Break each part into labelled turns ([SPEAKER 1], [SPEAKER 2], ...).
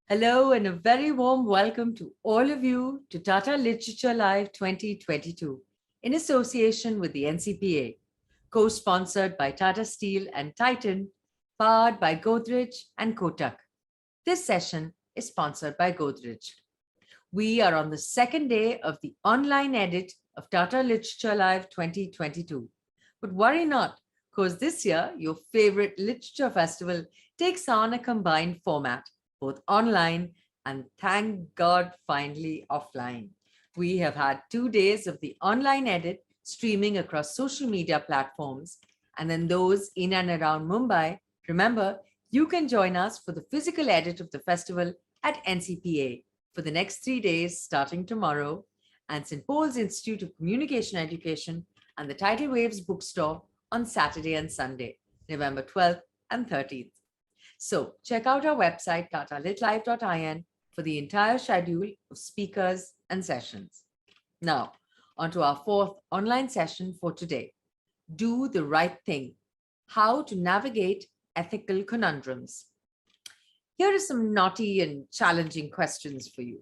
[SPEAKER 1] Hello and a very warm welcome to all of you to Tata Literature Live 2022 in association with the NCPA, co-sponsored by Tata Steel and Titan, powered by Godrej and Kotak. This session is sponsored by Godrej. We are on the second day of the online edit of Tata Literature Live 2022. But worry not, because this year your favorite literature festival takes on a combined format, both online and thank God finally offline. We have had 2 days of the online edit streaming across social media platforms. And then those in and around Mumbai, remember, you can join us for the physical edit of the festival at NCPA for the next 3 days starting tomorrow, and St. Paul's Institute of Communication Education and the Tidal Waves bookstore on Saturday and Sunday, November 12th and 13th. So check out our website, tatalitlive.in, for the entire schedule of speakers and sessions. Now, on to our fourth online session for today. Do the right thing. How to navigate ethical conundrums. Here are some naughty and challenging questions for you.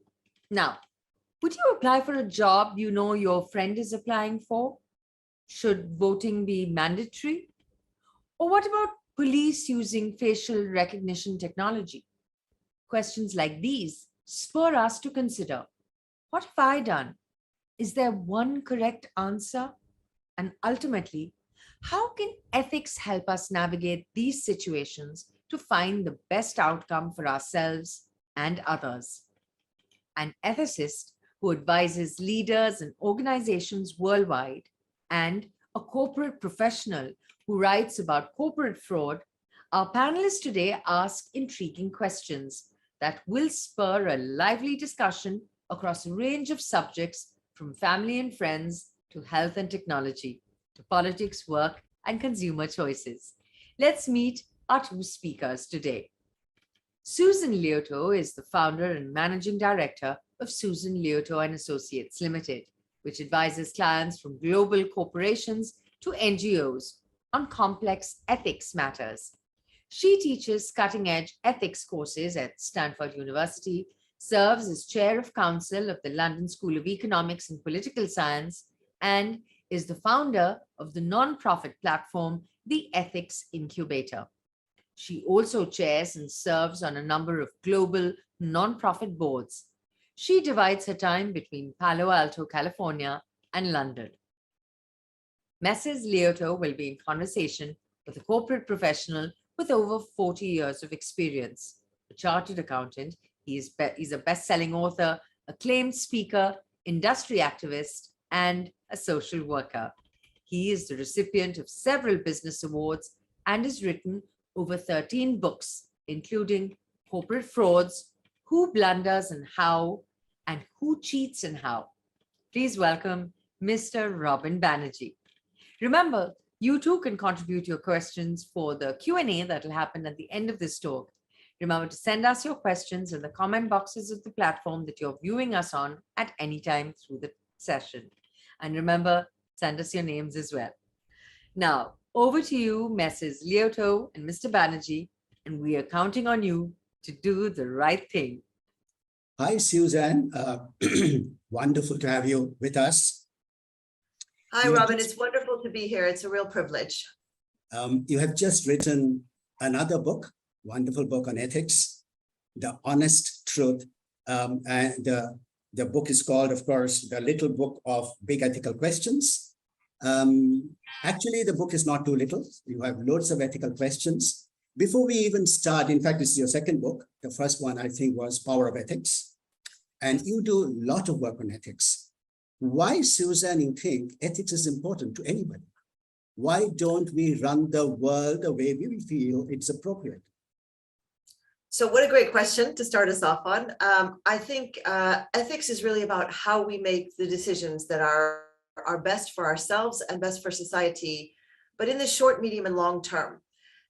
[SPEAKER 1] Now, would you apply for a job you know your friend is applying for? Should voting be mandatory? Or what about police using facial recognition technology? Questions like these spur us to consider, what have I done? Is there one correct answer? And ultimately, how can ethics help us navigate these situations to find the best outcome for ourselves and others? An ethicist who advises leaders and organizations worldwide, and a corporate professional who writes about corporate fraud, our panelists today ask intriguing questions that will spur a lively discussion across a range of subjects from family and friends to health and technology, to politics, work, and consumer choices. Let's meet our two speakers today. Susan Liautaud is the founder and managing director of Susan Liautaud and Associates Limited, which advises clients from global corporations to NGOs on complex ethics matters. She teaches cutting-edge ethics courses at Stanford University, serves as chair of council of the London School of Economics and Political Science, and is the founder of the non-profit platform, the Ethics Incubator. She also chairs and serves on a number of global non-profit boards. She divides her time between Palo Alto, California, and London. Mrs. Liautaud will be in conversation with a corporate professional with over 40 years of experience. A chartered accountant, he's a best-selling author, acclaimed speaker, industry activist, and a social worker. He is the recipient of several business awards and has written over 13 books, including Corporate Frauds, Who Blunders and How, and Who Cheats and How. Please welcome Mr. Robin Banerjee. Remember, you too can contribute your questions for the Q&A that will happen at the end of this talk. Remember to send us your questions in the comment boxes of the platform that you're viewing us on at any time through the session. And remember, send us your names as well. Now, over to you, Mrs. Liautaud and Mr. Banerjee, and we are counting on you to do the right thing.
[SPEAKER 2] Hi, Susan. Wonderful to have you with us.
[SPEAKER 3] Hi, Robin. It's wonderful to be here. It's a real privilege.
[SPEAKER 2] You have just written another book, wonderful book on ethics, The Honest Truth. And the book is called, of course, The Little Book of Big Ethical Questions. Actually, the book is not too little. You have loads of ethical questions. Before we even start, in fact, this is your second book. The first one, I think, was Power of Ethics. And you do a lot of work on ethics. Why, Susan, you think ethics is important to anybody? Why don't we run the world the way we feel it's appropriate?
[SPEAKER 3] So what a great question to start us off on. I think ethics is really about how we make the decisions that are best for ourselves and best for society, but in the short, medium, and long term.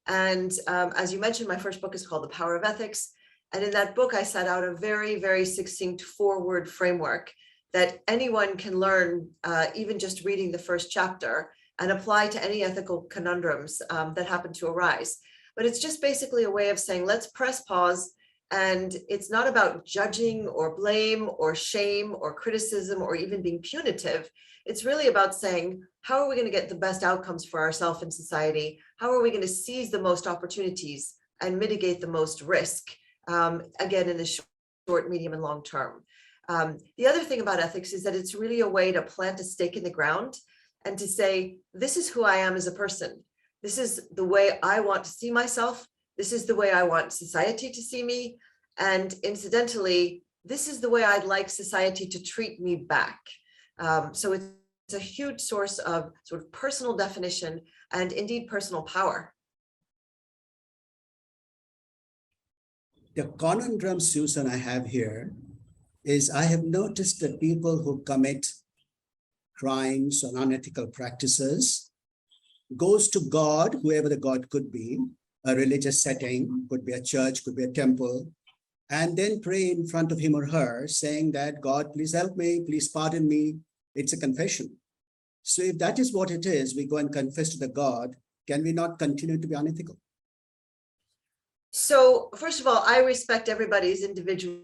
[SPEAKER 3] And as you mentioned, my first book is called The Power of Ethics. And in that book, I set out a very, very succinct 4-word framework that anyone can learn, even just reading the first chapter, and apply to any ethical conundrums that happen to arise. But it's just basically a way of saying, let's press pause And it's not about judging or blame or shame or criticism or even being punitive. It's really about saying, how are we going to get the best outcomes for ourselves in society? How are we going to seize the most opportunities and mitigate the most risk, again, in the short, medium, and long term? The other thing about ethics is that it's really a way to plant a stake in the ground and to say, this is who I am as a person. This is the way I want to see myself. This is the way I want society to see me. And incidentally, this is the way I'd like society to treat me back. So it's a huge source of sort of personal definition and indeed personal power.
[SPEAKER 2] The conundrum, Susan, I have here is I have noticed that people who commit crimes or unethical practices goes to God, whoever the God could be, a religious setting, could be a church, could be a temple, and then pray in front of him or her saying that, God, please help me, please pardon me. It's a confession. So if that is what it is, we go and confess to the God, can we not continue to be unethical?
[SPEAKER 3] So first of all, I respect everybody's individual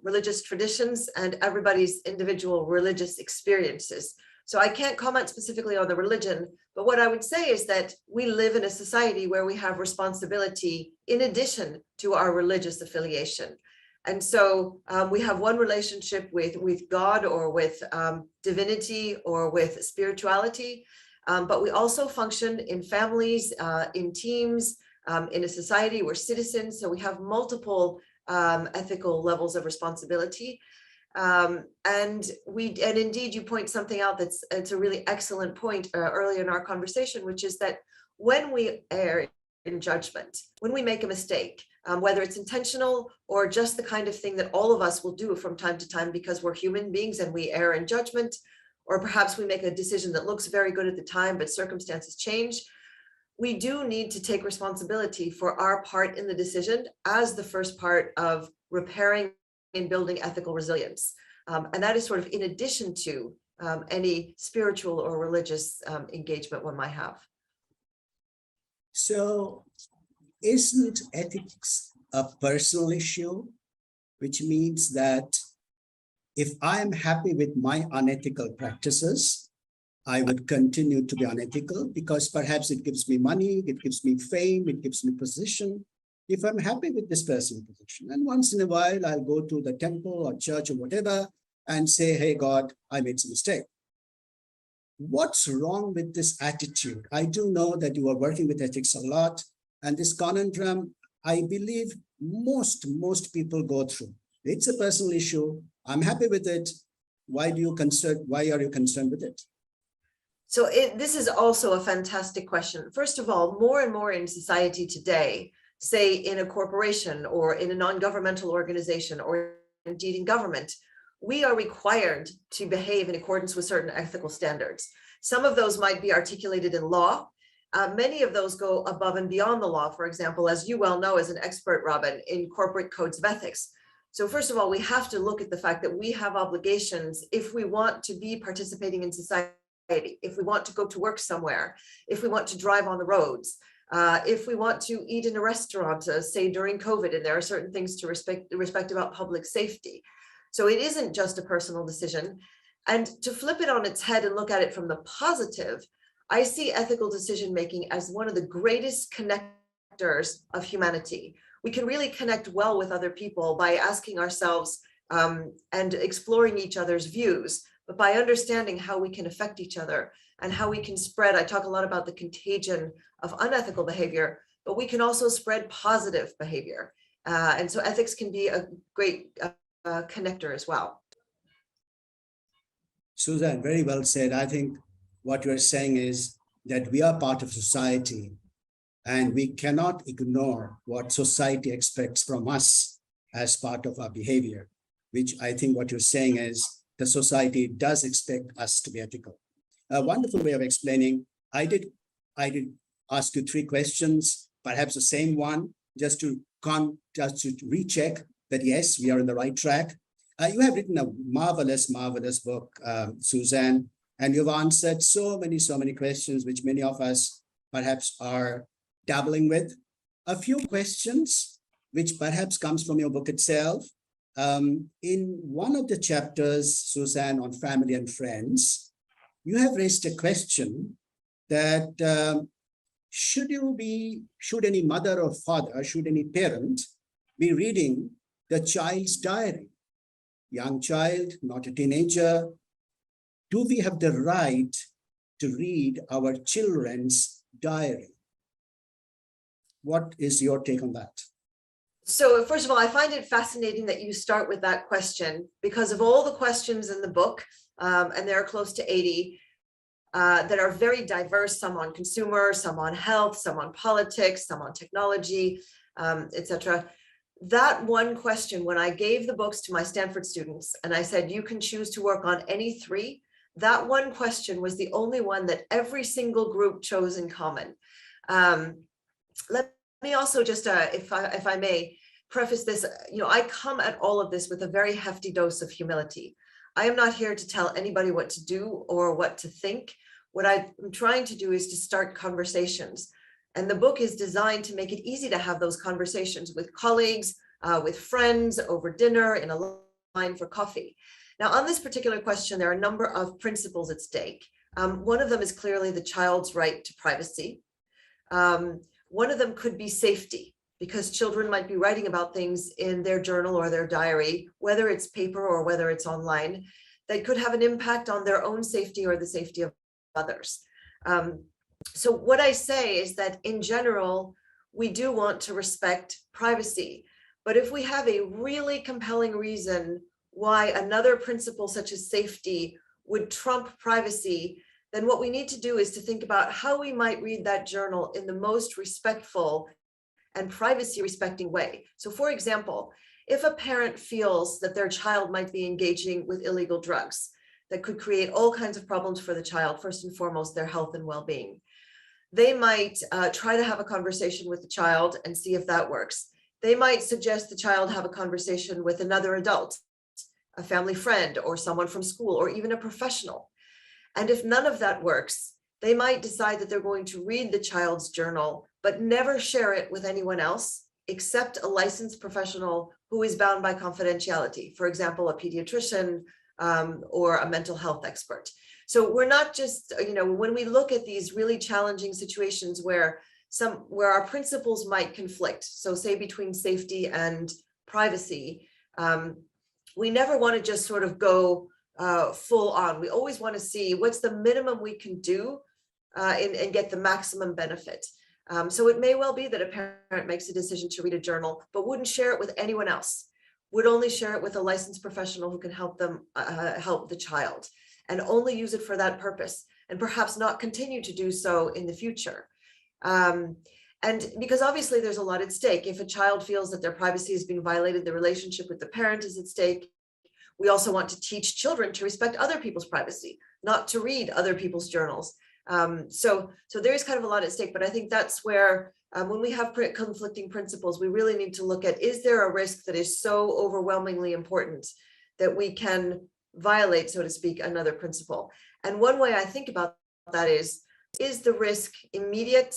[SPEAKER 3] religious traditions and everybody's individual religious experiences. So I can't comment specifically on the religion, but what I would say is that we live in a society where we have responsibility in addition to our religious affiliation. And so we have one relationship with God or with divinity or with spirituality, but we also function in families, in teams, in a society, we're citizens. So we have multiple ethical levels of responsibility. And indeed, you point something out it's a really excellent point earlier in our conversation, which is that when we err in judgment, when we make a mistake, whether it's intentional or just the kind of thing that all of us will do from time to time because we're human beings and we err in judgment, or perhaps we make a decision that looks very good at the time, but circumstances change, we do need to take responsibility for our part in the decision as the first part of repairing and building ethical resilience. And that is sort of in addition to any spiritual or religious engagement one might have.
[SPEAKER 2] So isn't ethics a personal issue, which means that if I am happy with my unethical practices, I would continue to be unethical because perhaps it gives me money, it gives me fame, it gives me position. If I'm happy with this person's position, and once in a while I'll go to the temple or church or whatever and say, hey, God, I made some mistake. What's wrong with this attitude? I do know that you are working with ethics a lot, and this conundrum, I believe most people go through. It's a personal issue. I'm happy with it. Why are you concerned with it?
[SPEAKER 3] So this is also a fantastic question. First of all, more and more in society today, say in a corporation or in a non-governmental organization or indeed in government, we are required to behave in accordance with certain ethical standards. Some of those might be articulated in law. Many of those go above and beyond the law, for example, as you well know as an expert, Robin, in corporate codes of ethics. So first of all, we have to look at the fact that we have obligations if we want to be participating in society, if we want to go to work somewhere, if we want to drive on the roads, if we want to eat in a restaurant, say during COVID, and there are certain things to respect about public safety. So it isn't just a personal decision. And to flip it on its head and look at it from the positive, I see ethical decision-making as one of the greatest connectors of humanity. We can really connect well with other people by asking ourselves and exploring each other's views, but by understanding how we can affect each other and how we can spread. I talk a lot about the contagion of unethical behavior, but we can also spread positive behavior. And so ethics can be a great connector as well.
[SPEAKER 2] Susan, very well said. I think what you're saying is that we are part of society and we cannot ignore what society expects from us as part of our behavior, which I think what you're saying is the society does expect us to be ethical. A wonderful way of explaining. I did ask you 3 questions, perhaps the same one, just to recheck that yes, we are on the right track. You have written a marvelous book, Suzanne, and you've answered so many questions which many of us perhaps are dabbling with. A few questions which perhaps comes from your book itself. In one of the chapters, Suzanne, on family and friends, you have raised a question that should any mother or father, should any parent be reading the child's diary? Young child, not a teenager. Do we have the right to read our children's diary? What is your take on that?
[SPEAKER 3] So first of all, I find it fascinating that you start with that question, because of all the questions in the book, and there are close to 80, that are very diverse, some on consumer, some on health, some on politics, some on technology, etc. That one question, when I gave the books to my Stanford students and I said, you can choose to work on any three, that one question was the only one that every single group chose in common. Let me also just, if I may, preface this, I come at all of this with a very hefty dose of humility. I am not here to tell anybody what to do or what to think. What I'm trying to do is to start conversations. And the book is designed to make it easy to have those conversations with colleagues, with friends, over dinner, in a line for coffee. Now, on this particular question, there are a number of principles at stake. One of them is clearly the child's right to privacy. One of them could be safety, because children might be writing about things in their journal or their diary, whether it's paper or whether it's online, that could have an impact on their own safety or the safety of others. So what I say is that in general, we do want to respect privacy. But if we have a really compelling reason why another principle such as safety would trump privacy, then what we need to do is to think about how we might read that journal in the most respectful and privacy respecting way. So for example, if a parent feels that their child might be engaging with illegal drugs that could create all kinds of problems for the child, first and foremost, their health and well-being, they might try to have a conversation with the child and see if that works. They might suggest the child have a conversation with another adult, a family friend, or someone from school, or even a professional. And if none of that works, they might decide that they're going to read the child's journal, but never share it with anyone else, except a licensed professional who is bound by confidentiality, for example, a pediatrician or a mental health expert. So we're not just, when we look at these really challenging situations where our principles might conflict, so say between safety and privacy, we never want to just sort of go full on. We always want to see what's the minimum we can do and get the maximum benefit. So it may well be that a parent makes a decision to read a journal, but wouldn't share it with anyone else, would only share it with a licensed professional who can help them help the child, and only use it for that purpose, and perhaps not continue to do so in the future. And because obviously there's a lot at stake. If a child feels that their privacy is being violated, the relationship with the parent is at stake. We also want to teach children to respect other people's privacy, not to read other people's journals. So there is kind of a lot at stake, but I think that's where when we have conflicting principles, we really need to look at, is there a risk that is so overwhelmingly important that we can violate, so to speak, another principle? And one way I think about that is the risk immediate,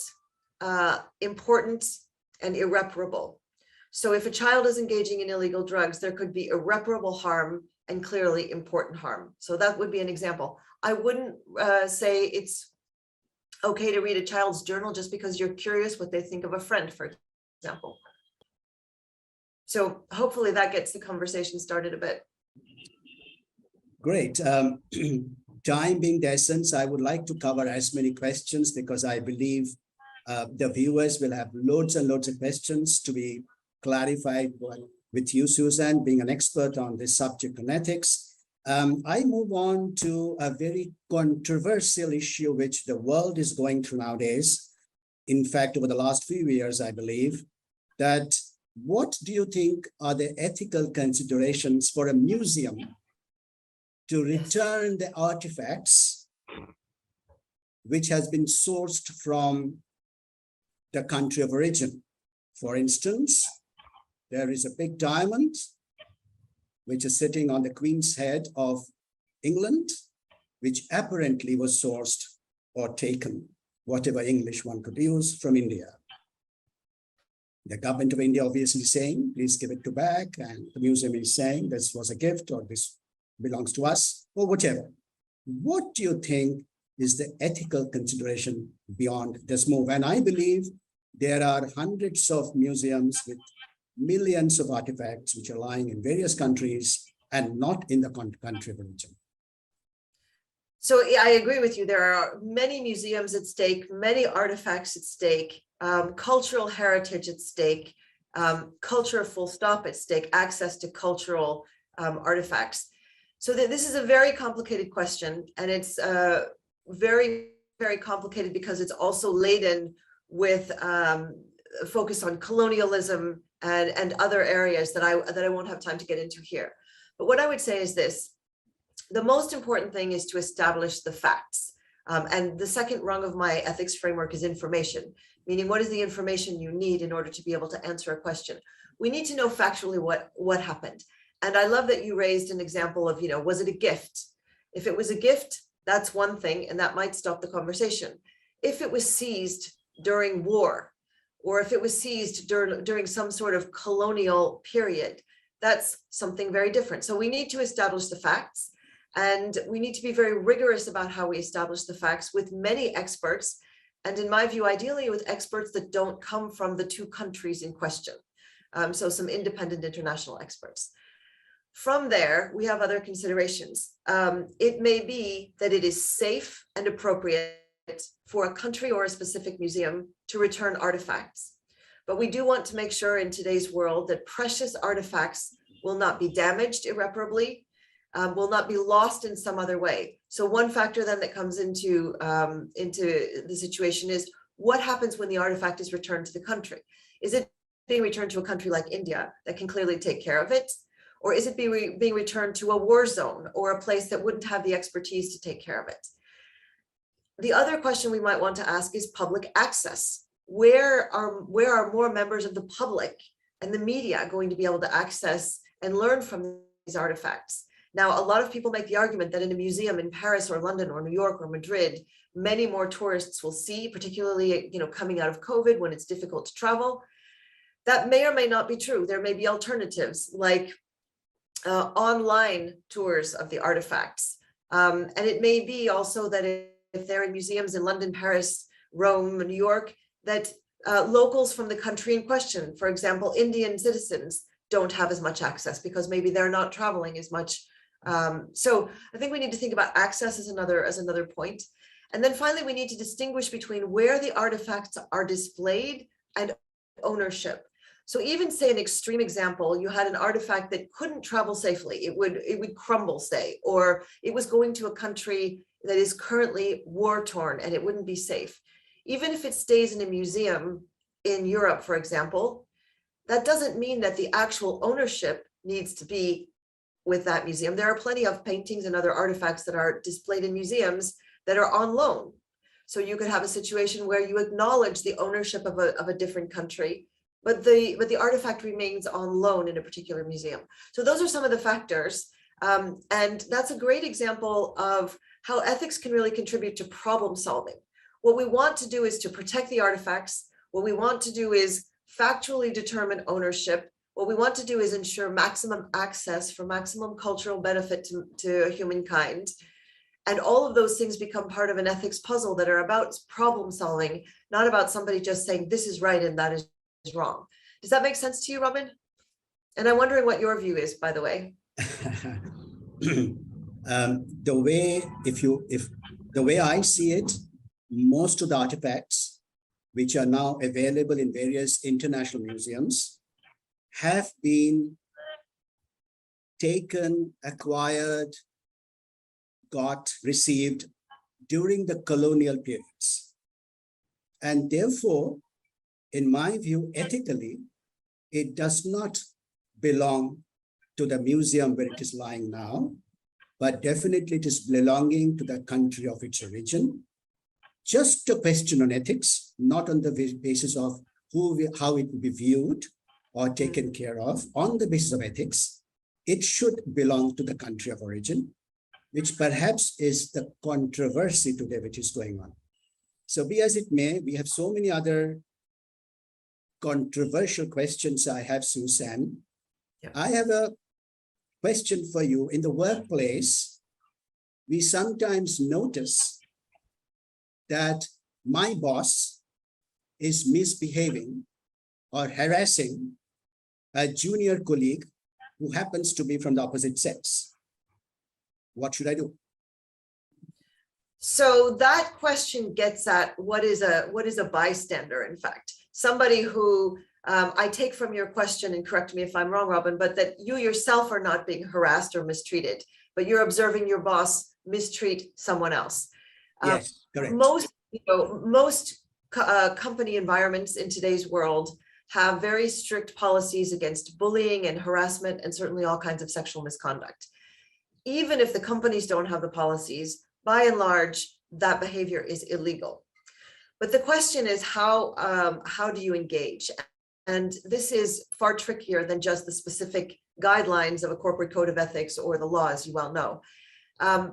[SPEAKER 3] important, and irreparable? So if a child is engaging in illegal drugs, there could be irreparable harm and clearly important harm. So that would be an example. I wouldn't say it's okay to read a child's journal just because you're curious what they think of a friend, for example. So hopefully that gets the conversation started a bit.
[SPEAKER 2] Great. Time being the essence, I would like to cover as many questions because I believe the viewers will have loads and loads of questions to be clarified with you, Susan, being an expert on this subject on ethics. I move on to a very controversial issue which the world is going through nowadays. In fact, over the last few years, I believe that what do you think are the ethical considerations for a museum to return the artifacts which has been sourced from the country of origin? For instance, there is a big diamond which is sitting on the Queen's head of England, which apparently was sourced or taken, whatever English one could use, from India. The government of India obviously saying, please give it to back. And the museum is saying this was a gift or this belongs to us or whatever. What do you think is the ethical consideration beyond this move? And I believe there are hundreds of museums with millions of artifacts which are lying in various countries and not in the country of origin.
[SPEAKER 3] So yeah, I agree with you. There are many museums at stake, many artifacts at stake, cultural heritage at stake, culture full stop at stake, access to cultural artifacts. So this is a very complicated question, and it's very, very complicated because it's also laden with focus on colonialism and other areas that I won't have time to get into here. But what I would say is this: the most important thing is to establish the facts. And the second rung of my ethics framework is information, meaning what is the information you need in order to be able to answer a question? We need to know factually what happened. And I love that you raised an example of, was it a gift? If it was a gift, that's one thing, and that might stop the conversation. If it was seized during war, or if it was seized during some sort of colonial period, that's something very different. So we need to establish the facts, and we need to be very rigorous about how we establish the facts with many experts. And in my view, ideally with experts that don't come from the two countries in question. So some independent international experts. From there, we have other considerations. It may be that it is safe and appropriate for a country or a specific museum to return artifacts. But we do want to make sure in today's world that precious artifacts will not be damaged irreparably, will not be lost in some other way. So one factor then that comes into the situation is what happens when the artifact is returned to the country? Is it being returned to a country like India that can clearly take care of it? Or is it being returned to a war zone or a place that wouldn't have the expertise to take care of it? The other question we might want to ask is public access. Where are more members of the public and the media going to be able to access and learn from these artifacts? Now, a lot of people make the argument that in a museum in Paris or London or New York or Madrid, many more tourists will see, particularly coming out of COVID when it's difficult to travel. That may or may not be true. There may be alternatives like online tours of the artifacts. And it may be also that if they're in museums in London, Paris, Rome, New York, that locals from the country in question, for example, Indian citizens, don't have as much access because maybe they're not traveling as much. So I think we need to think about access as another point. And then finally, we need to distinguish between where the artifacts are displayed and ownership. So even say an extreme example, you had an artifact that couldn't travel safely, it would crumble, say, or it was going to a country that is currently war torn and it wouldn't be safe. Even if it stays in a museum in Europe, for example, that doesn't mean that the actual ownership needs to be with that museum. There are plenty of paintings and other artifacts that are displayed in museums that are on loan. So you could have a situation where you acknowledge the ownership of a different country, but the artifact remains on loan in a particular museum. So those are some of the factors. And that's a great example of how ethics can really contribute to problem solving. What we want to do is to protect the artifacts. What we want to do is factually determine ownership. What we want to do is ensure maximum access for maximum cultural benefit to humankind. And all of those things become part of an ethics puzzle that are about problem solving, not about somebody just saying this is right and that is wrong. Does that make sense to you, Robin? And I'm wondering what your view is, by the way.
[SPEAKER 2] The way I see it, most of the artifacts which are now available in various international museums have been taken, acquired, received during the colonial periods. And therefore, in my view, ethically, it does not belong to the museum where it is lying now, but definitely it is belonging to the country of its origin. Just a question on ethics, not on the basis of how it will be viewed or taken care of. On the basis of ethics, it should belong to the country of origin, which perhaps is the controversy today which is going on. So be as it may, we have so many other controversial questions I have, Suzanne.
[SPEAKER 3] Yeah.
[SPEAKER 2] I have a question for you. In the workplace, we sometimes notice that my boss is misbehaving or harassing a junior colleague who happens to be from the opposite sex. What should I do?
[SPEAKER 3] So that question gets at what is a bystander, in fact, somebody who I take from your question, and correct me if I'm wrong, Robin, but that you yourself are not being harassed or mistreated, but you're observing your boss mistreat someone else.
[SPEAKER 2] Yes, correct.
[SPEAKER 3] Most company environments in today's world have very strict policies against bullying and harassment and certainly all kinds of sexual misconduct. Even if the companies don't have the policies, by and large, that behavior is illegal. But the question is how do you engage? And this is far trickier than just the specific guidelines of a corporate code of ethics or the law, as you well know.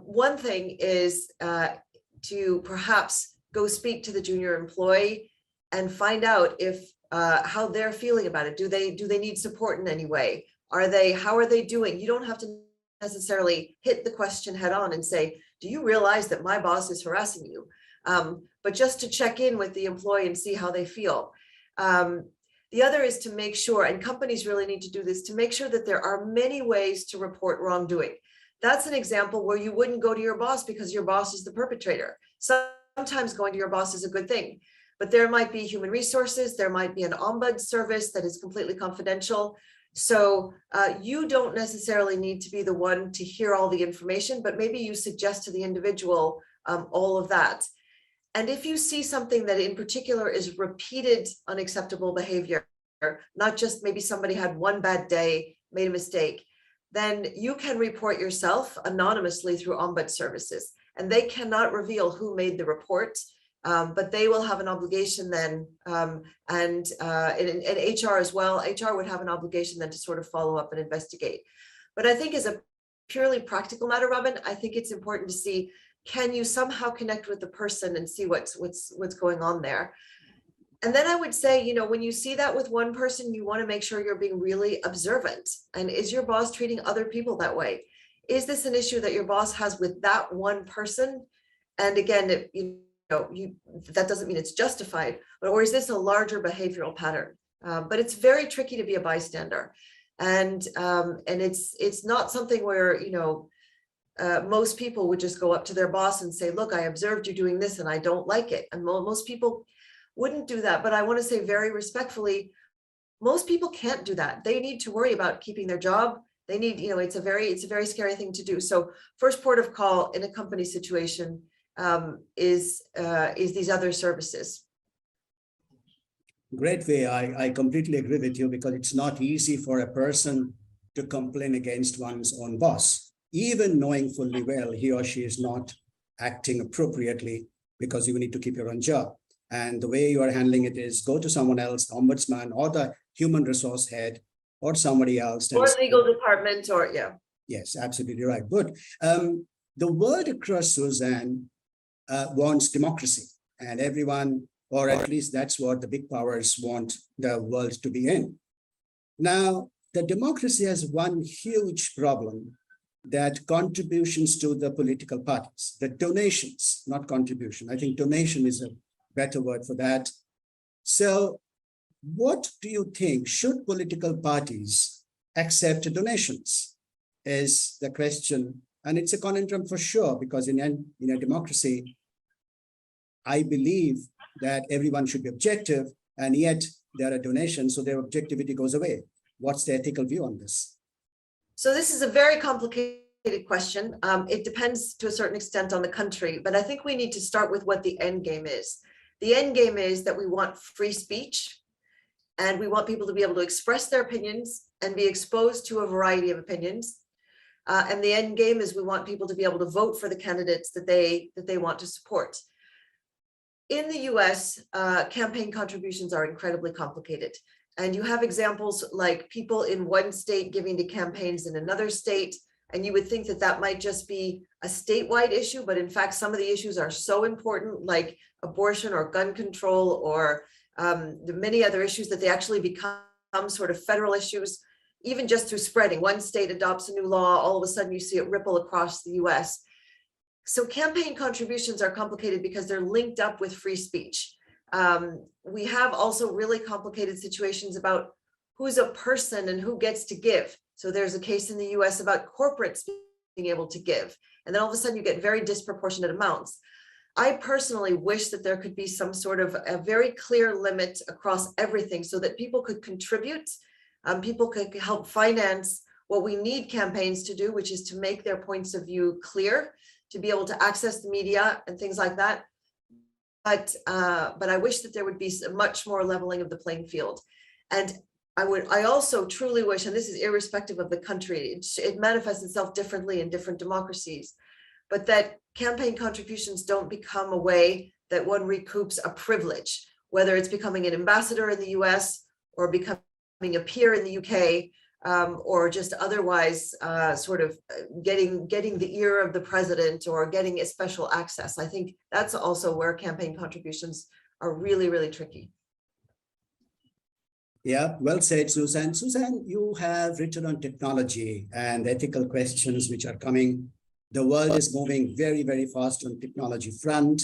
[SPEAKER 3] One thing is to perhaps go speak to the junior employee and find out if how they're feeling about it. Do they need support in any way? How are they doing? You don't have to necessarily hit the question head on and say, do you realize that my boss is harassing you? But just to check in with the employee and see how they feel. The other is to make sure, and companies really need to do this, to make sure that there are many ways to report wrongdoing. That's an example where you wouldn't go to your boss because your boss is the perpetrator. Sometimes going to your boss is a good thing, but there might be human resources, there might be an ombuds service that is completely confidential. So you don't necessarily need to be the one to hear all the information, but maybe you suggest to the individual all of that. And if you see something that in particular is repeated unacceptable behavior, not just maybe somebody had one bad day, made a mistake, then you can report yourself anonymously through ombuds services. And they cannot reveal who made the report, but they will have an obligation then, and HR as well. HR would have an obligation then to sort of follow up and investigate. But I think as a purely practical matter, Robin, I think it's important to see, can you somehow connect with the person and see what's going on there? And then I would say, when you see that with one person, you want to make sure you're being really observant. And is your boss treating other people that way? Is this an issue that your boss has with that one person? And again, that doesn't mean it's justified, or is this a larger behavioral pattern? But it's very tricky to be a bystander. And it's not something where, most people would just go up to their boss and say, look, I observed you doing this and I don't like it. And most people wouldn't do that. But I want to say very respectfully, most people can't do that. They need to worry about keeping their job. They need, it's a very scary thing to do. So first port of call in a company situation is these other services.
[SPEAKER 2] Great way. I completely agree with you, because it's not easy for a person to complain against one's own boss, even knowing fully well he or she is not acting appropriately, because you need to keep your own job. And the way you are handling it is go to someone else, the ombudsman or the human resource head or somebody else.
[SPEAKER 3] Or legal department, or yeah.
[SPEAKER 2] Yes, absolutely right. Good. The world across, Suzanne, wants democracy, and everyone, or at least that's what the big powers want the world to be in. Now, the democracy has one huge problem, that contributions to the political parties, the donations, not contribution. I think donation is a better word for that. So what do you think? Should political parties accept donations? Is the question. And it's a conundrum for sure, because in a democracy, I believe that everyone should be objective, and yet there are donations, so their objectivity goes away. What's the ethical view on this?
[SPEAKER 3] So this is a very complicated question. It depends to a certain extent on the country, but I think we need to start with what the end game is. The end game is that we want free speech, and we want people to be able to express their opinions and be exposed to a variety of opinions. And the end game is we want people to be able to vote for the candidates that they want to support. In the US, campaign contributions are incredibly complicated. And you have examples like people in one state giving to campaigns in another state. And you would think that that might just be a statewide issue, but in fact, some of the issues are so important, like abortion or gun control or the many other issues that they actually become sort of federal issues, even just through spreading. One state adopts a new law, all of a sudden you see it ripple across the US. So campaign contributions are complicated because they're linked up with free speech. We have also really complicated situations about who's a person and who gets to give. So there's a case in the US about corporates being able to give. And then all of a sudden you get very disproportionate amounts. I personally wish that there could be some sort of a very clear limit across everything so that people could contribute, people could help finance what we need campaigns to do, which is to make their points of view clear, to be able to access the media and things like that. But I wish that there would be much more leveling of the playing field. And I also truly wish, and this is irrespective of the country, it manifests itself differently in different democracies, but that campaign contributions don't become a way that one recoups a privilege, whether it's becoming an ambassador in the US or becoming a peer in the UK, or just otherwise sort of getting the ear of the president or getting a special access. I think that's also where campaign contributions are really, really tricky.
[SPEAKER 2] Yeah, well said, Susan. Susan, you have written on technology and ethical questions which are coming. The world is moving very, very fast on technology front.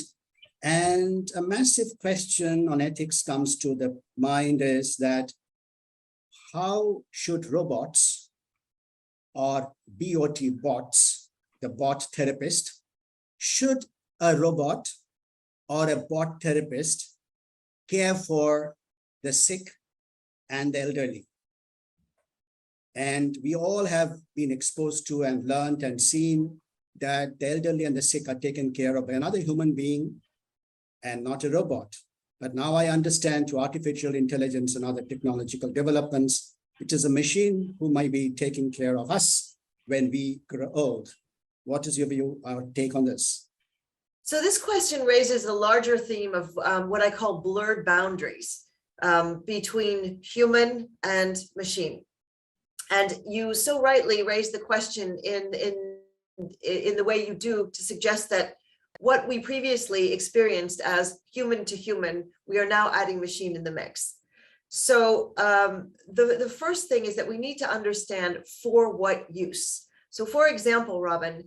[SPEAKER 2] And a massive question on ethics comes to the mind is that how should robots or BOT bots, the bot therapist, should a robot or a bot therapist care for the sick and the elderly? And we all have been exposed to and learned and seen that the elderly and the sick are taken care of by another human being and not a robot. But now I understand through artificial intelligence and other technological developments, it is a machine who might be taking care of us when we grow old. What is your view or take on this?
[SPEAKER 3] So this question raises a larger theme of what I call blurred boundaries between human and machine. And you so rightly raised the question in the way you do to suggest that what we previously experienced as human to human, we are now adding machine in the mix. So the first thing is that we need to understand for what use. So for example, Robin,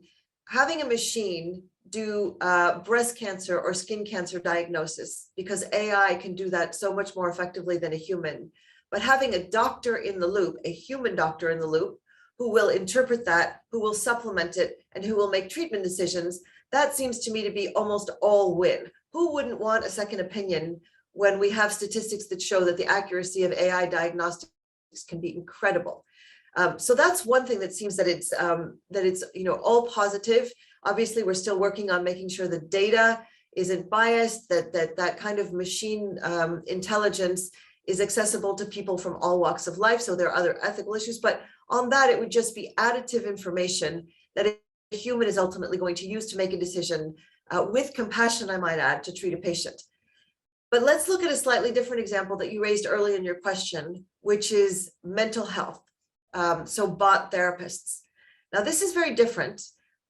[SPEAKER 3] having a machine do breast cancer or skin cancer diagnosis, because AI can do that so much more effectively than a human. But having a doctor in the loop, a human doctor in the loop, who will interpret that, who will supplement it, and who will make treatment decisions, that seems to me to be almost all win. Who wouldn't want a second opinion when we have statistics that show that the accuracy of AI diagnostics can be incredible? So that's one thing that seems that it's all positive. Obviously, we're still working on making sure the data isn't biased, that kind of machine intelligence is accessible to people from all walks of life. So there are other ethical issues, but on that, it would just be additive information that a human is ultimately going to use to make a decision with compassion, I might add, to treat a patient. But let's look at a slightly different example that you raised early in your question, which is mental health. So bot therapists. Now, this is very different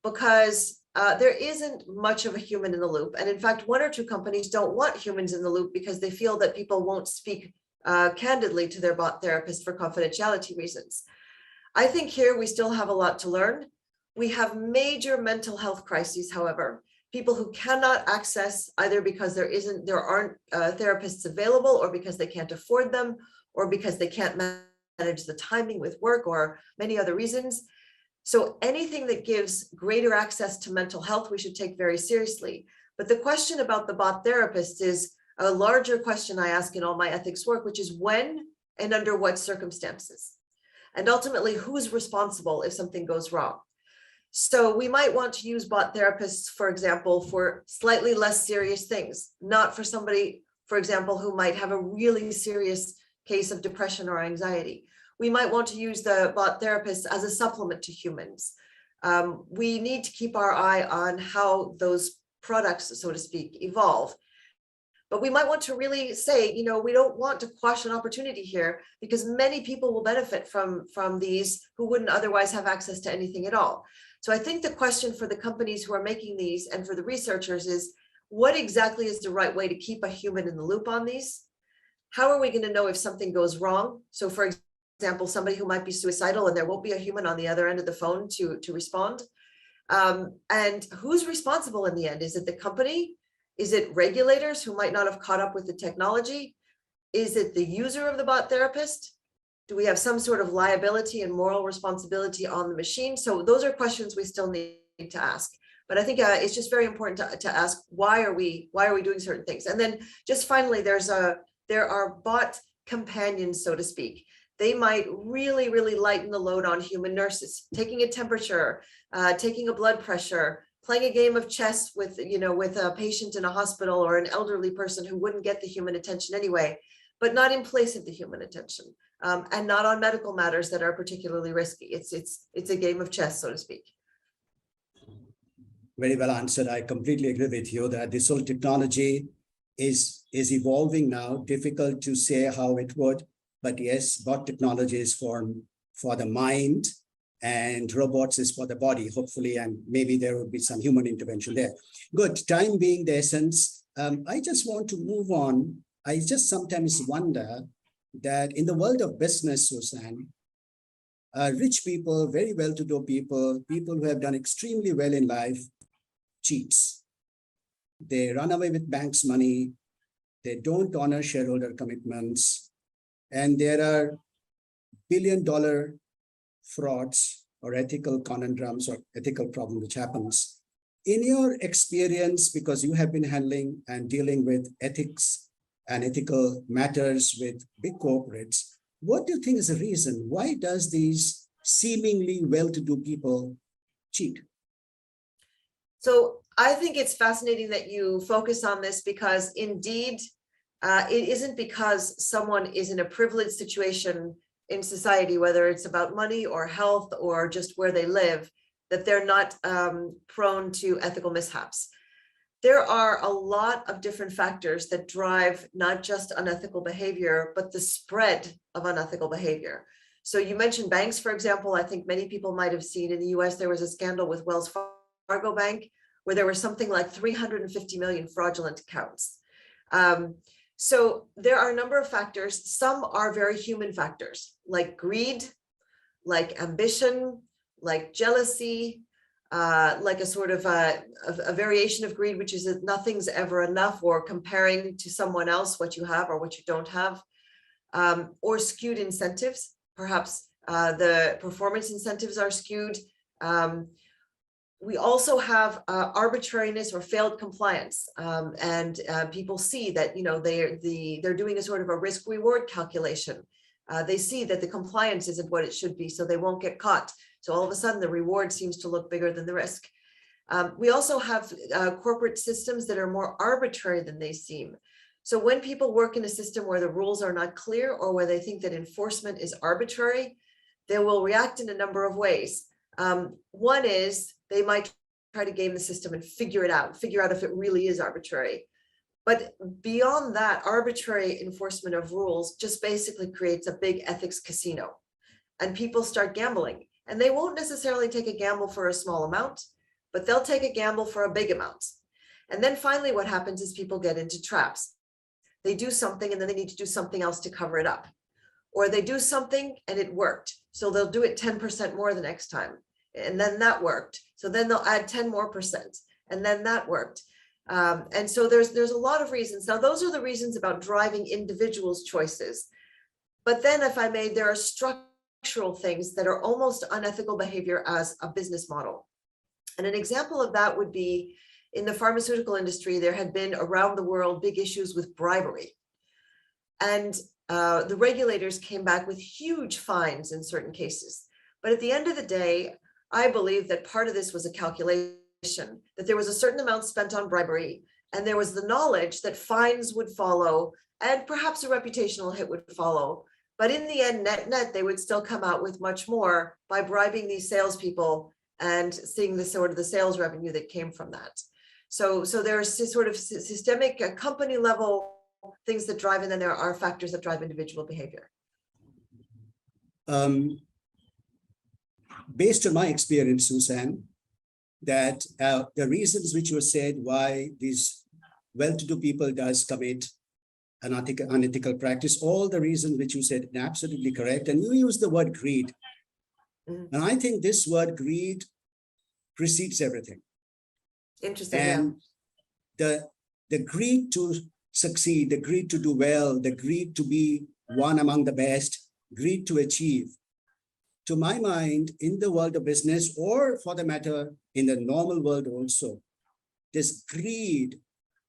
[SPEAKER 3] because there isn't much of a human in the loop. And in fact, one or two companies don't want humans in the loop because they feel that people won't speak candidly to their bot therapist for confidentiality reasons. I think here we still have a lot to learn. We have major mental health crises, however, people who cannot access either because there aren't therapists available, or because they can't afford them, or because they can't manage the timing with work, or many other reasons. So anything that gives greater access to mental health, we should take very seriously. But the question about the bot therapist is a larger question I ask in all my ethics work, which is when and under what circumstances? And ultimately, who's responsible if something goes wrong? So we might want to use bot therapists, for example, for slightly less serious things, not for somebody, for example, who might have a really serious case of depression or anxiety. We might want to use the bot therapists as a supplement to humans. We need to keep our eye on how those products, so to speak, evolve. But we might want to really say, we don't want to quash an opportunity here, because many people will benefit from these who wouldn't otherwise have access to anything at all. So I think the question for the companies who are making these and for the researchers is, what exactly is the right way to keep a human in the loop on these? how are we going to know if something goes wrong? So for example, somebody who might be suicidal and there won't be a human on the other end of the phone to respond. And who's responsible in the end? Is it the company? Is it regulators who might not have caught up with the technology? Is it the user of the bot therapist? Do we have some sort of liability and moral responsibility on the machine? So those are questions we still need to ask. But I think it's just very important to ask, why are we doing certain things? And then just finally, there are bot companions, so to speak. They might really, really lighten the load on human nurses, taking a temperature, taking a blood pressure, playing a game of chess with a patient in a hospital or an elderly person who wouldn't get the human attention anyway, but not in place of the human attention, and not on medical matters that are particularly risky. It's a game of chess, so to speak.
[SPEAKER 2] Very well answered. I completely agree with you that this whole technology is evolving now. Difficult to say how it would, but yes, bot technology is for the mind and robots is for the body, hopefully, and maybe there will be some human intervention there. Good. Time being the essence, I just want to move on. I just sometimes wonder that in the world of business, Susan, rich people, very well-to-do people, people who have done extremely well in life, cheats. They run away with banks' money. They don't honor shareholder commitments. And there are billion-dollar frauds or ethical conundrums or ethical problem which happens. In your experience, because you have been handling and dealing with ethics and ethical matters with big corporates, what do you think is the reason? Why does these seemingly well-to-do people cheat?
[SPEAKER 3] So I think it's fascinating that you focus on this, because indeed, it isn't because someone is in a privileged situation in society, whether it's about money or health or just where they live, that they're not prone to ethical mishaps. There are a lot of different factors that drive not just unethical behavior, but the spread of unethical behavior. So you mentioned banks, for example. I think many people might have seen in the US, there was a scandal with Wells Fargo Bank, where there were something like 350 million fraudulent accounts. So there are a number of factors. Some are very human factors, like greed, like ambition, like jealousy, like a sort of a variation of greed, which is that nothing's ever enough, or comparing to someone else what you have or what you don't have, or skewed incentives. Perhaps the performance incentives are skewed. We also have arbitrariness or failed compliance, and people see that they're doing a sort of a risk reward calculation. They see that the compliance isn't what it should be, so they won't get caught. So all of a sudden, the reward seems to look bigger than the risk. We also have corporate systems that are more arbitrary than they seem. So when people work in a system where the rules are not clear, or where they think that enforcement is arbitrary, they will react in a number of ways. One is they might try to game the system and figure out if it really is arbitrary. But beyond that, arbitrary enforcement of rules just basically creates a big ethics casino, and people start gambling. And they won't necessarily take a gamble for a small amount, but they'll take a gamble for a big amount. And then finally, what happens is people get into traps. They do something and then they need to do something else to cover it up. Or they do something and it worked, so they'll do it 10% more the next time. And then that worked. So then they'll add 10% more, and then that worked. And so there's a lot of reasons. Now, those are the reasons about driving individuals' choices. But then, if I may, there are structural things that are almost unethical behavior as a business model. And an example of that would be in the pharmaceutical industry. There had been around the world big issues with bribery. And the regulators came back with huge fines in certain cases. But at the end of the day, I believe that part of this was a calculation, that there was a certain amount spent on bribery, and there was the knowledge that fines would follow, and perhaps a reputational hit would follow. But in the end, net, they would still come out with much more by bribing these salespeople and seeing the sort of the sales revenue that came from that. So there's sort of systemic company level things that drive, and then there are factors that drive individual behavior.
[SPEAKER 2] Based on my experience, Susan, that the reasons which you said why these well-to-do people does commit unethical practice, all the reasons which you said, absolutely correct. And you use the word greed.
[SPEAKER 3] Mhm.
[SPEAKER 2] And I think this word greed precedes everything.
[SPEAKER 3] Interesting,
[SPEAKER 2] And the greed to succeed, the greed to do well, the greed to be one among the best, greed to achieve. To my mind, in the world of business, or for the matter, in the normal world also, this greed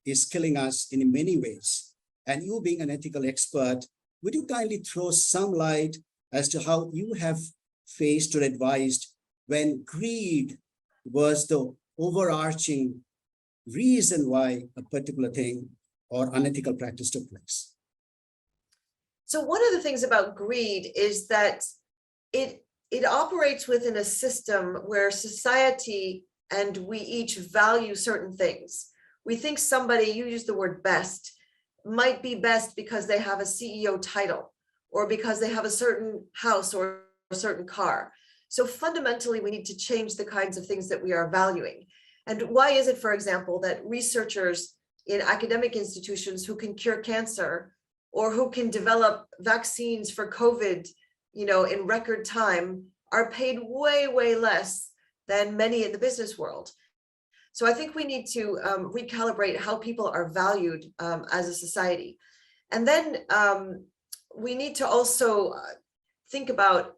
[SPEAKER 2] is killing us in many ways. And you being an ethical expert, would you kindly throw some light as to how you have faced or advised when greed was the overarching reason why a particular thing or unethical practice took place?
[SPEAKER 3] So one of the things about greed is that it operates within a system where society and we each value certain things. We think somebody, you use the word best, might be best because they have a CEO title or because they have a certain house or a certain car. So fundamentally, we need to change the kinds of things that we are valuing. And why is it, for example, that researchers in academic institutions who can cure cancer or who can develop vaccines for COVID, in record time are paid way, way less than many in the business world? So I think we need to recalibrate how people are valued as a society. And then we need to also think about,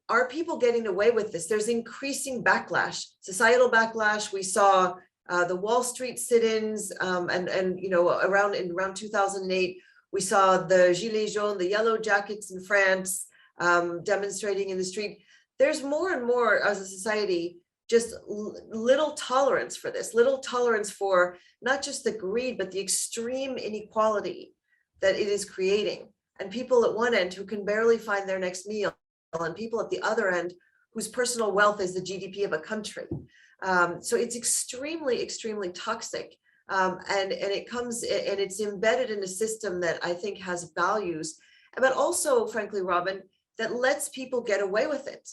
[SPEAKER 3] are people getting away with this? There's increasing backlash, societal backlash. We saw the Wall Street sit-ins and around 2008, we saw the Gilets jaunes, the yellow jackets in France demonstrating in the street. There's more and more as a society, just little tolerance for this, little tolerance for not just the greed, but the extreme inequality that it is creating. And people at one end who can barely find their next meal, and people at the other end whose personal wealth is the GDP of a country. So it's extremely, extremely toxic. And it comes and it's embedded in a system that I think has values, but also, frankly, Robin, that lets people get away with it.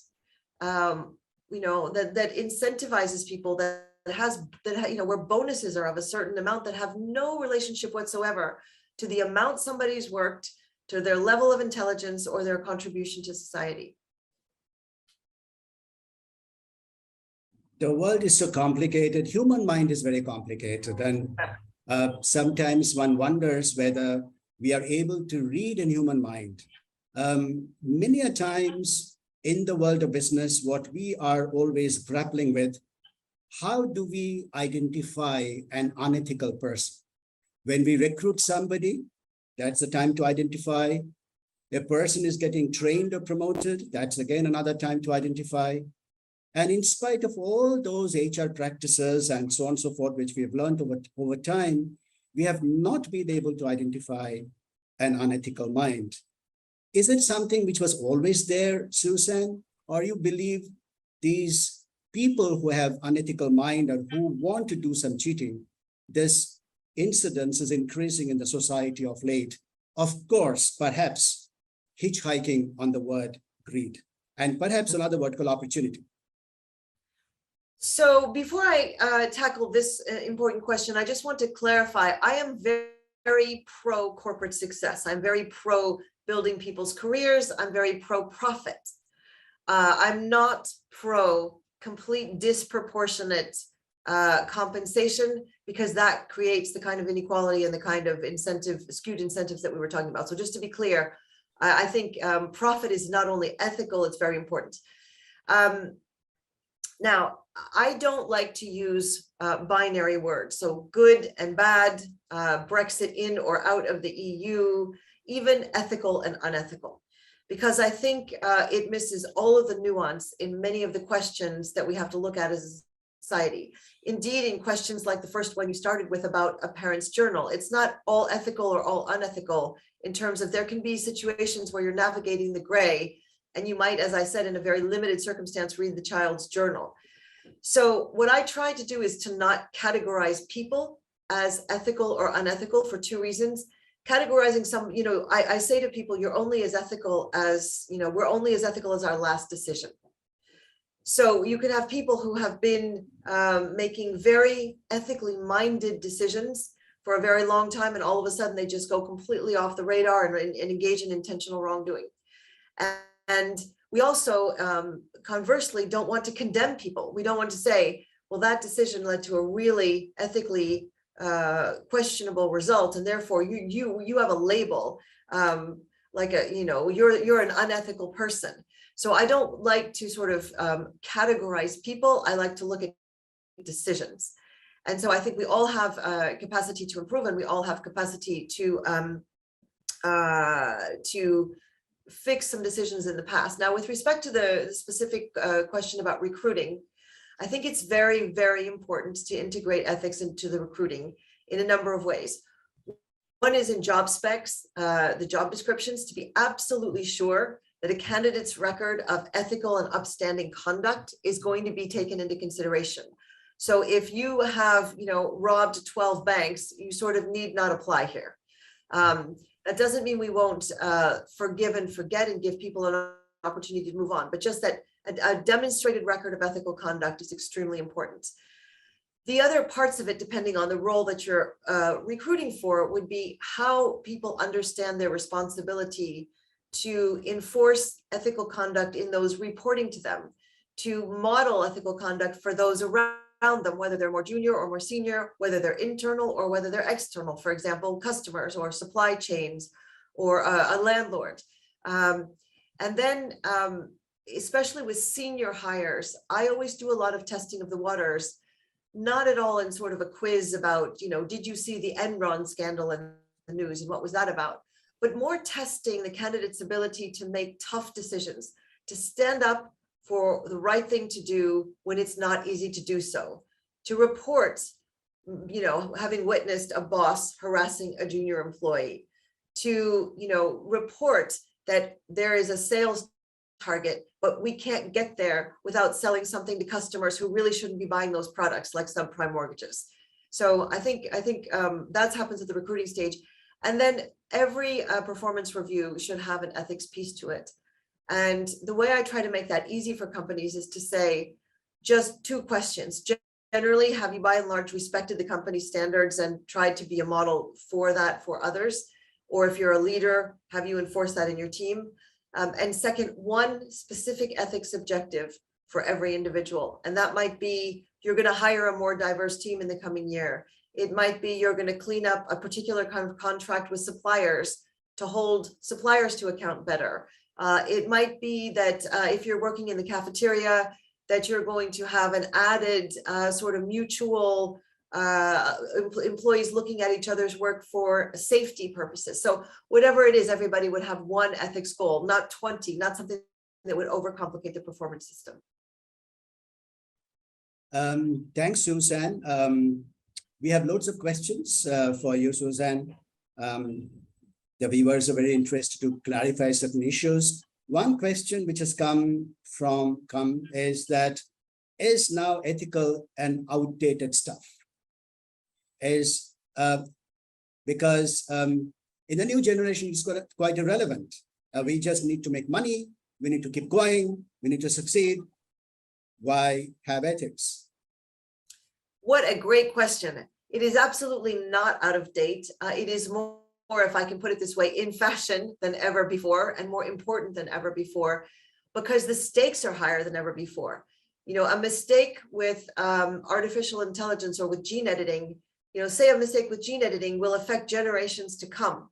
[SPEAKER 3] That incentivizes people, where bonuses are of a certain amount that have no relationship whatsoever to the amount somebody's worked, to their level of intelligence or their contribution to society.
[SPEAKER 2] The world is so complicated. Human mind is very complicated. And sometimes one wonders whether we are able to read in human mind. Many a times in the world of business, what we are always grappling with, how do we identify an unethical person? When we recruit somebody, that's the time to identify. A person is getting trained or promoted, that's again another time to identify. And in spite of all those HR practices and so on and so forth, which we have learned over time, we have not been able to identify an unethical mind. Is it something which was always there, Susan, or you believe these people who have unethical mind or who want to do some cheating, this incidence is increasing in the society of late? Of course, perhaps hitchhiking on the word greed, and perhaps another word called opportunity.
[SPEAKER 3] So before I tackle this important question, I just want to clarify, I am very, very pro corporate success. I'm very pro building people's careers. I'm very pro profit. I'm not pro complete disproportionate compensation, because that creates the kind of inequality and the kind of skewed incentives that we were talking about. So just to be clear, I think profit is not only ethical, it's very important. Now, I don't like to use binary words, so good and bad, Brexit in or out of the EU, even ethical and unethical, because I think it misses all of the nuance in many of the questions that we have to look at as a society. Indeed, in questions like the first one you started with about a parent's journal, it's not all ethical or all unethical in terms of there can be situations where you're navigating the gray and you might, as I said, in a very limited circumstance, read the child's journal. So what I try to do is to not categorize people as ethical or unethical for two reasons. Categorizing some, I say to people, you're only as ethical as, we're only as ethical as our last decision. So you can have people who have been making very ethically minded decisions for a very long time, and all of a sudden they just go completely off the radar and engage in intentional wrongdoing. And we also, conversely, don't want to condemn people. We don't want to say, well, that decision led to a really ethically questionable result, and therefore you have a label, like you're an unethical person. So I don't like to sort of categorize people. I like to look at decisions. And so I think we all have capacity to improve, and we all have capacity to fix some decisions in the past. Now, with respect to the specific question about recruiting, I think it's very, very important to integrate ethics into the recruiting in a number of ways. One is in job specs, the job descriptions, to be absolutely sure that a candidate's record of ethical and upstanding conduct is going to be taken into consideration. So if you have, robbed 12 banks, you sort of need not apply here. That doesn't mean we won't forgive and forget and give people an opportunity to move on, but just that a demonstrated record of ethical conduct is extremely important. The other parts of it, depending on the role that you're recruiting for, would be how people understand their responsibility to enforce ethical conduct in those reporting to them, to model ethical conduct for those around them, whether they're more junior or more senior, whether they're internal or whether they're external, for example, customers or supply chains or a landlord. And then, especially with senior hires, I always do a lot of testing of the waters, not at all in sort of a quiz about, did you see the Enron scandal in the news and what was that about? But more testing the candidate's ability to make tough decisions, to stand up for the right thing to do when it's not easy to do so, to report, having witnessed a boss harassing a junior employee, to, report that there is a sales target, but we can't get there without selling something to customers who really shouldn't be buying those products, like subprime mortgages. So I think that happens at the recruiting stage. And then every performance review should have an ethics piece to it. And the way I try to make that easy for companies is to say just 2 questions. Generally, have you by and large respected the company's standards and tried to be a model for that for others? Or if you're a leader, have you enforced that in your team? And second, one specific ethics objective for every individual. And that might be, you're going to hire a more diverse team in the coming year. It might be you're going to clean up a particular kind of contract with suppliers to hold suppliers to account better. It might be that if you're working in the cafeteria, that you're going to have an added sort of mutual employees looking at each other's work for safety purposes. So whatever it is, everybody would have one ethics goal, not 20, not something that would overcomplicate the performance system.
[SPEAKER 2] Thanks, Suzanne. We have loads of questions for you, Suzanne. The viewers are very interested to clarify certain issues. One question which has come is that, is now ethical and outdated stuff? Because in the new generation, it's quite irrelevant. We just need to make money. We need to keep going. We need to succeed. Why have ethics?
[SPEAKER 3] What a great question. It is absolutely not out of date. It is more, if I can put it this way, in fashion than ever before, and more important than ever before, because the stakes are higher than ever before. A mistake with artificial intelligence or with gene editing, say a mistake with gene editing will affect generations to come.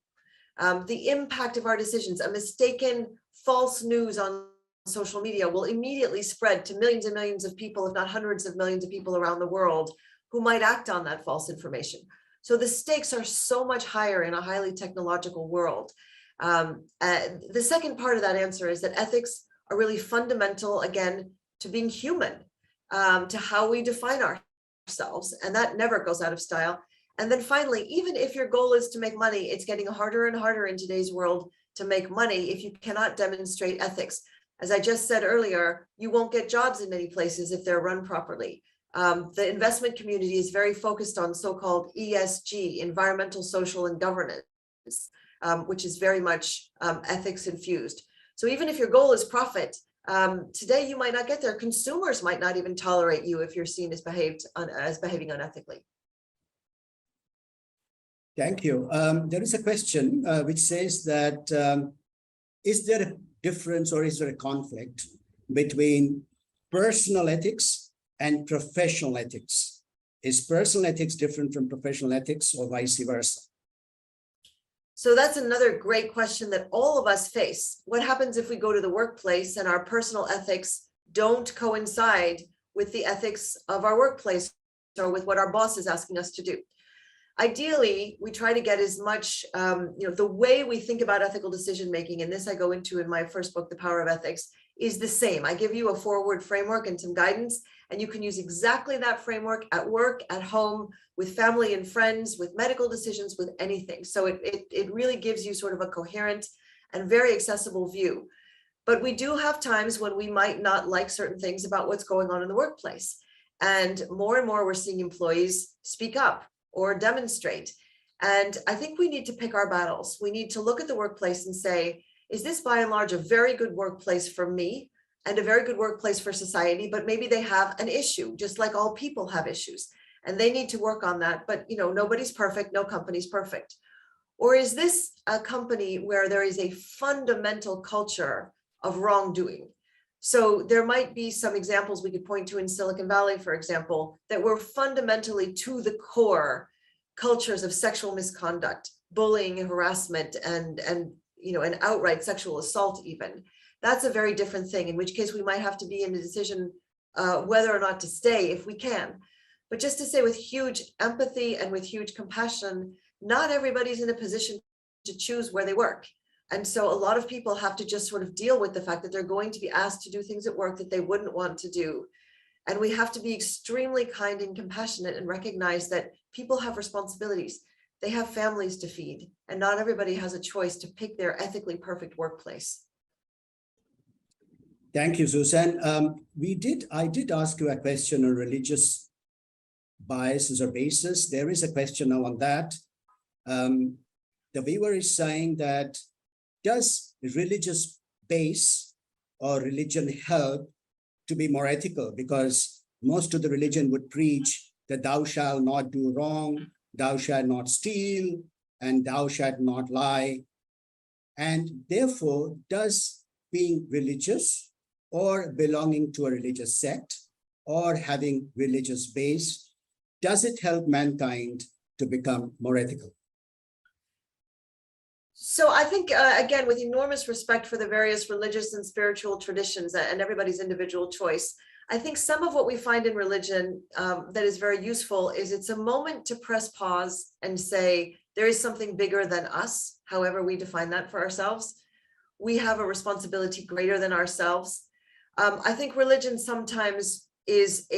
[SPEAKER 3] The impact of our decisions, a mistaken false news on social media will immediately spread to millions and millions of people, if not hundreds of millions of people around the world who might act on that false information. So the stakes are so much higher in a highly technological world. The second part of that answer is that ethics are really fundamental, again, to being human, to how we define ourselves, and that never goes out of style. And then finally, even if your goal is to make money, it's getting harder and harder in today's world to make money if you cannot demonstrate ethics. As I just said earlier, you won't get jobs in many places if they're run properly. The investment community is very focused on so-called ESG, environmental, social, and governance, which is very much ethics infused. So even if your goal is profit, today you might not get there. Consumers might not even tolerate you if you're seen as behaving unethically.
[SPEAKER 2] Thank you. There is a question which says that is there a difference or is there a conflict between personal ethics and professional ethics? Is personal ethics different from professional ethics or vice versa?
[SPEAKER 3] So that's another great question that all of us face. What happens if we go to the workplace and our personal ethics don't coincide with the ethics of our workplace or with what our boss is asking us to do? Ideally, we try to get as much, the way we think about ethical decision making, and this I go into in my first book, The Power of Ethics, is the same. I give you a forward framework and some guidance, and you can use exactly that framework at work, at home, with family and friends, with medical decisions, with anything. So it really gives you sort of a coherent and very accessible view. But we do have times when we might not like certain things about what's going on in the workplace. And more we're seeing employees speak up or demonstrate. And I think we need to pick our battles. We need to look at the workplace and say, is this by and large a very good workplace for me and a very good workplace for society, but maybe they have an issue, just like all people have issues, and they need to work on that. But nobody's perfect, no company's perfect. Or is this a company where there is a fundamental culture of wrongdoing? So there might be some examples we could point to in Silicon Valley, for example, that were fundamentally to the core cultures of sexual misconduct, bullying, harassment, and outright sexual assault even. That's a very different thing, in which case we might have to be in a decision whether or not to stay if we can. But just to say, with huge empathy and with huge compassion, not everybody's in a position to choose where they work. And so a lot of people have to just sort of deal with the fact that they're going to be asked to do things at work that they wouldn't want to do. And we have to be extremely kind and compassionate and recognize that people have responsibilities. They have families to feed, and not everybody has a choice to pick their ethically perfect workplace.
[SPEAKER 2] Thank you, Susan. I did ask you a question on religious biases or basis. There is a question now on that. The viewer is saying that, does religious base or religion help to be more ethical? Because most of the religion would preach that thou shalt not do wrong, thou shalt not steal, and thou shalt not lie. And therefore, does being religious or belonging to a religious sect or having religious base, does it help mankind to become more ethical?
[SPEAKER 3] So I think, again, with enormous respect for the various religious and spiritual traditions and everybody's individual choice, I think some of what we find in religion that is very useful is it's a moment to press pause and say, there is something bigger than us, however we define that for ourselves. We have a responsibility greater than ourselves. I think religion sometimes is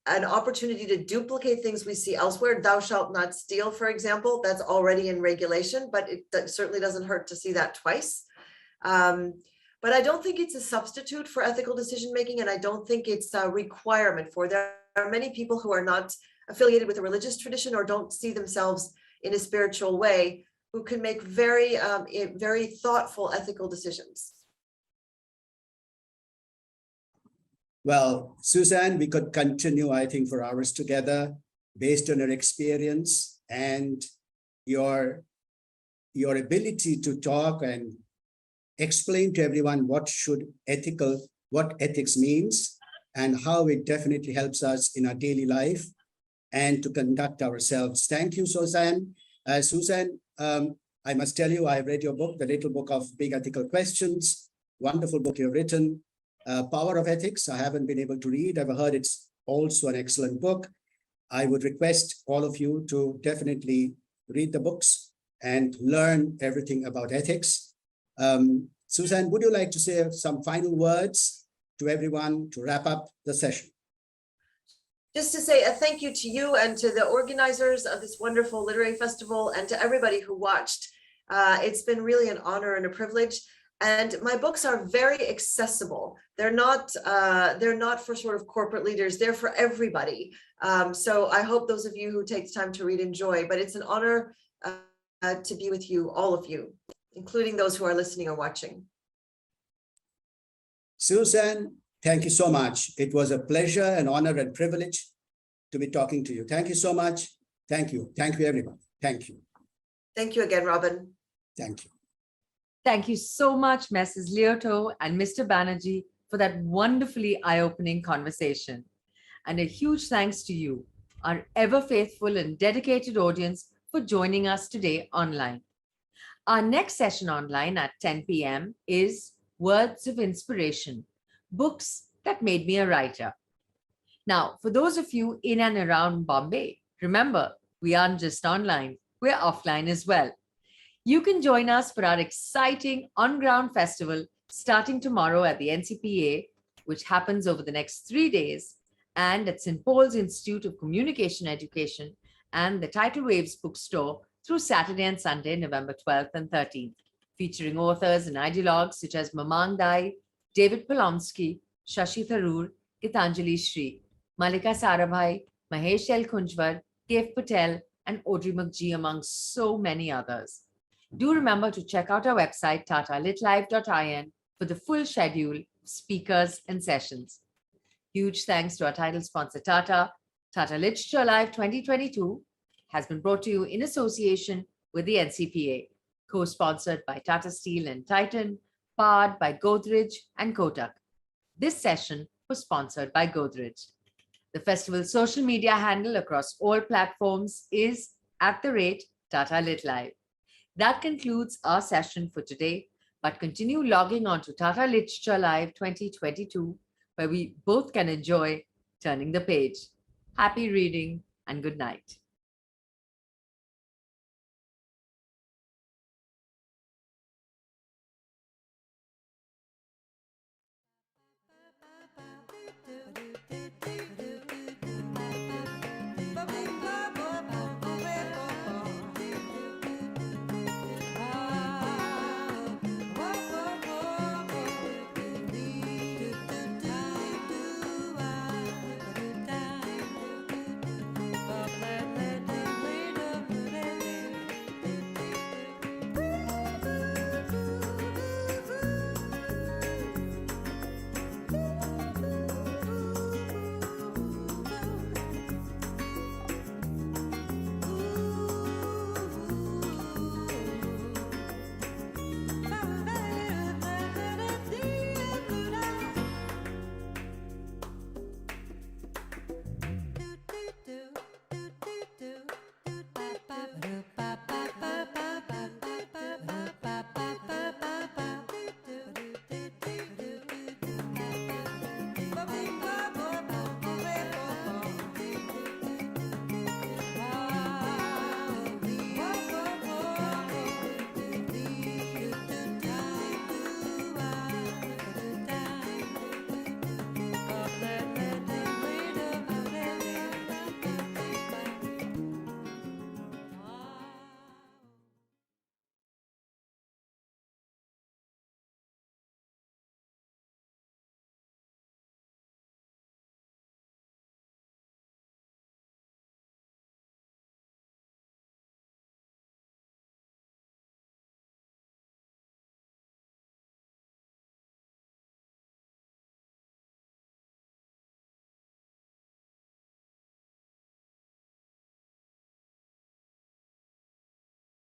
[SPEAKER 3] an opportunity to duplicate things we see elsewhere. Thou shalt not steal, for example, that's already in regulation, but that certainly doesn't hurt to see that twice. But I don't think it's a substitute for ethical decision-making, and I don't think it's a requirement for. There are many people who are not affiliated with a religious tradition or don't see themselves in a spiritual way who can make very thoughtful ethical decisions.
[SPEAKER 2] Well, Suzanne, we could continue, I think, for hours together based on your experience and your ability to talk and explain to everyone what ethics means and how it definitely helps us in our daily life and to conduct ourselves. Thank you, Suzanne. Susan, I must tell you, I read your book, The Little Book of Big Ethical Questions. Wonderful book you've written. Power of Ethics, I haven't been able to read. I've heard it's also an excellent book. I would request all of you to definitely read the books and learn everything about ethics. Suzanne, would you like to say some final words to everyone to wrap up the session?
[SPEAKER 3] Just to say a thank you to you and to the organizers of this wonderful literary festival and to everybody who watched. It's been really an honor and a privilege. And my books are very accessible. They're not for sort of corporate leaders. They're for everybody. So I hope those of you who take the time to read enjoy. But it's an honor to be with you, all of you, including those who are listening or watching.
[SPEAKER 2] Susan, thank you so much. It was a pleasure, an honor, and privilege to be talking to you. Thank you so much. Thank you. Thank you, everyone. Thank you.
[SPEAKER 3] Thank you again, Robin.
[SPEAKER 2] Thank you.
[SPEAKER 1] Thank you so much, Mrs. Liautaud and Mr. Banerjee, for that wonderfully eye-opening conversation. And a huge thanks to you, our ever-faithful and dedicated audience, for joining us today online. Our next session online at 10 p.m. is Words of Inspiration, Books That Made Me a Writer. Now, for those of you in and around Bombay, remember, we aren't just online, we're offline as well. You can join us for our exciting on-ground festival starting tomorrow at the NCPA, which happens over the next 3 days, and at St. Paul's Institute of Communication Education and the Tidal Waves bookstore through Saturday and Sunday, November 12th and 13th, featuring authors and ideologues such as Mamang Dai, David Polonsky, Shashi Tharoor, Gitanjali Shri, Malika Sarabhai, Mahesh L. Kunjwar, Kev Patel, and Audrey McGee, among so many others. Do remember to check out our website, tatalitlive.in, for the full schedule of speakers and sessions. Huge thanks to our title sponsor, Tata. Tata Literature Live 2022 has been brought to you in association with the NCPA, co-sponsored by Tata Steel and Titan, powered by Godrej and Kotak. This session was sponsored by Godrej. The festival's social media handle across all platforms is @TataLitLive. That concludes our session for today, but continue logging on to Tata Literature Live 2022, where we both can enjoy turning the page. Happy reading and good night.